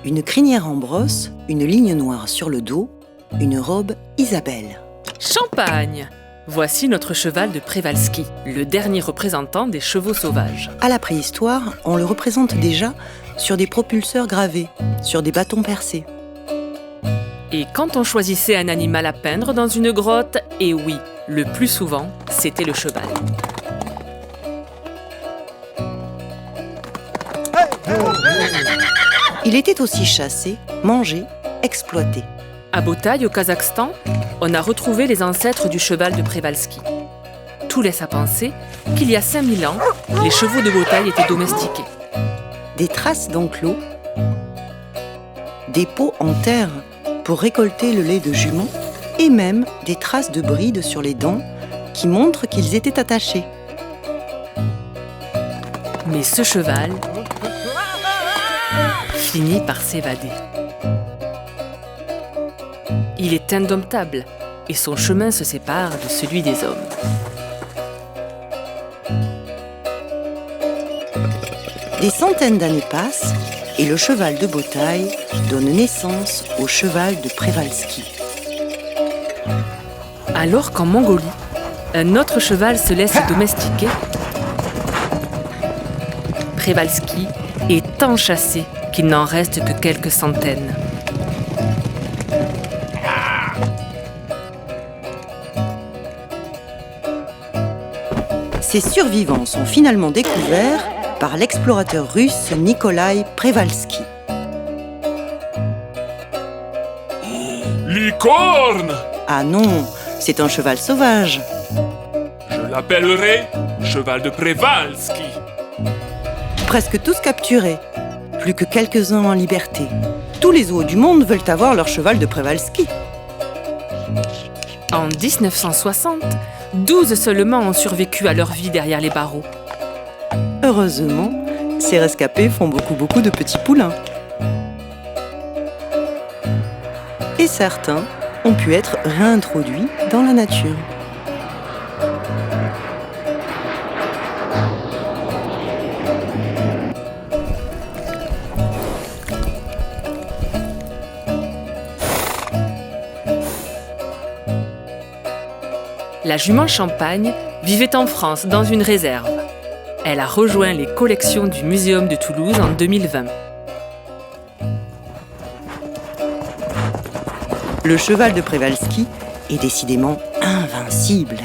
Une crinière en brosse, une ligne noire sur le dos, une robe Isabelle. Champagne! Voici notre cheval de Przewalski, le dernier représentant des chevaux sauvages. À la préhistoire, on le représente déjà sur des propulseurs gravés, sur des bâtons percés. Et quand on choisissait un animal à peindre dans une grotte, et oui, le plus souvent, c'était le cheval. Il était aussi chassé, mangé, exploité. À Botaï, au Kazakhstan, on a retrouvé les ancêtres du cheval de Przewalski. Tout laisse à penser qu'il y a 5000 ans, les chevaux de Botaï étaient domestiqués. Des traces d'enclos, des pots en terre pour récolter le lait de jument et même des traces de brides sur les dents qui montrent qu'ils étaient attachés. Mais ce cheval finit par s'évader. Il est indomptable et son chemin se sépare de celui des hommes. Des centaines d'années passent et le cheval de Botaï donne naissance au cheval de Przewalski. Alors qu'en Mongolie, un autre cheval se laisse domestiquer, Przewalski est tant chassé qu'il n'en reste que quelques centaines. Ces survivants sont finalement découverts par l'explorateur russe Nikolai Przewalski. Licorne! Ah non, c'est un cheval sauvage. Je l'appellerai cheval de Przewalski. Presque tous capturés, plus que quelques-uns en liberté. Tous les zoos du monde veulent avoir leur cheval de Przewalski. En 1960, 12 seulement ont survécu à leur vie derrière les barreaux. Heureusement, ces rescapés font beaucoup de petits poulains. Et certains ont pu être réintroduits dans la nature. La jument Champagne vivait en France dans une réserve. Elle a rejoint les collections du Muséum de Toulouse en 2020. Le cheval de Przewalski est décidément invincible.